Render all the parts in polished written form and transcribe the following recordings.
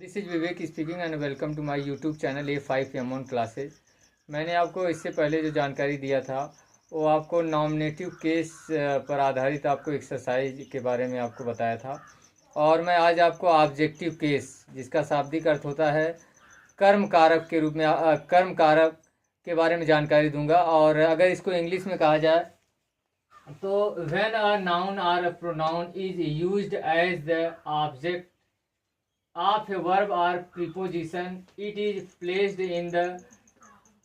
This is Vivek speaking and welcome to my YouTube channel A5M1 classes. मैंने आपको इससे पहले जो जानकारी दिया था वो आपको नॉमिनेटिव केस पर आधारित आपको एक्सरसाइज के बारे में आपको बताया था, और मैं आज आपको ऑब्जेक्टिव केस, जिसका शाब्दिक अर्थ होता है कर्म कारक के रूप में, कर्म कारक के बारे में जानकारी दूंगा। और अगर इसको इंग्लिश में कहा जाए तो when a noun or a pronoun is used as the object of a verb or preposition, it is placed in the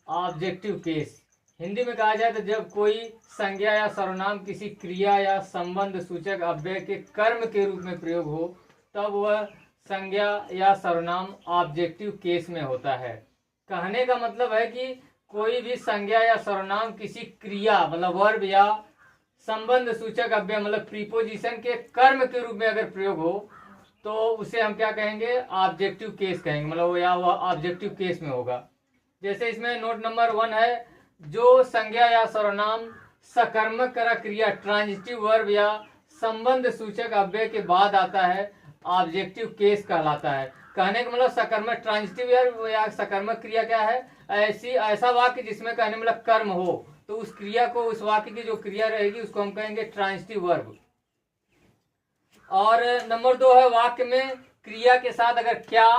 objective case। Hindi में कहा जाए तो जब कोई संज्ञा या सर्वनाम किसी क्रिया या संबंध सूचक अव्यय के कर्म के रूप में प्रयोग हो तब वह संज्ञा या सर्वनाम ऑब्जेक्टिव केस में होता है। कहने का मतलब है कि कोई भी संज्ञा या सर्वनाम किसी क्रिया मतलब वर्ब या संबंध सूचक अव्यय मतलब प्रीपोजिशन के कर्म के रूप में अगर प्रयोग हो तो उसे हम क्या कहेंगे, ऑब्जेक्टिव केस कहेंगे, मतलब या वह ऑब्जेक्टिव केस में होगा। जैसे इसमें नोट नंबर 1 है, जो संज्ञा या सर्वनाम सकर्मक क्रिया ट्रांजिटिव वर्ब या संबंध सूचक अव्यय के बाद आता है ऑब्जेक्टिव केस कहलाता है। कहने का मतलब सकर्मक ट्रांजिटिव या सकर्मक क्रिया क्या है, ऐसा वाक्य जिसमें कहने मतलब कर्म हो, तो उस क्रिया को, उस वाक्य की जो क्रिया रहेगी उसको हम कहेंगे ट्रांजिटिव वर्ब। और नंबर 2 है, वाक्य में क्रिया के साथ अगर क्या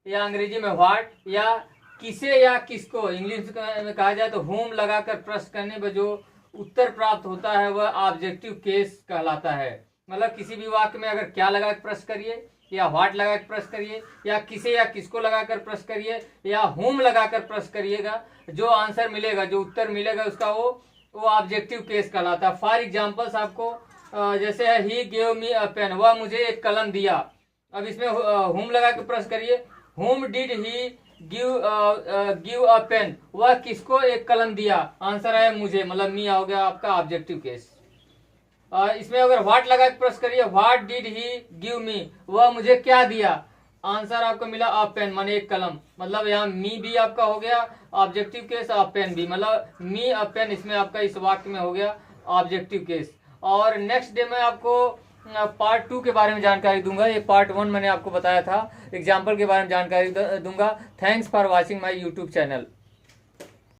या अंग्रेजी में व्हाट या किसे या किसको इंग्लिश में कहा जाए तो होम लगाकर प्रश्न करने पर जो उत्तर प्राप्त होता है वह ऑब्जेक्टिव केस कहलाता है। मतलब किसी भी वाक्य में अगर क्या लगा कर प्रश्न करिए या व्हाट लगा कर प्रश्न करिए या किसे या किसको लगाकर प्रश्न करिए या होम लगाकर प्रश्न करिएगा, जो आंसर मिलेगा, जो उत्तर मिलेगा उसका वो ऑब्जेक्टिव केस कहलाता है। फॉर एग्जाम्पल्स आपको जैसे है he gave me a pen, वह मुझे एक कलम दिया। अब इसमें होम लगा के प्रश्न करिए, whom did he give a pen, वह किसको एक कलम दिया, आंसर है मुझे, मतलब मी हो गया आपका ऑब्जेक्टिव केस। इसमें अगर व्हाट लगा के प्रश्न करिए, what did he give me, वह मुझे क्या दिया, आंसर आपको मिला अ पेन माने एक कलम, मतलब यहाँ मी भी आपका हो गया ऑब्जेक्टिव केस, अ पेन भी, मतलब मी अ पेन इसमें आपका इस वाक्य में हो गया ऑब्जेक्टिव केस। और नेक्स्ट डे मैं आपको पार्ट 2 के बारे में जानकारी दूंगा। ये पार्ट 1 मैंने आपको बताया था, एग्जाम्पल के बारे में जानकारी दूंगा। Thanks for watching my YouTube channel.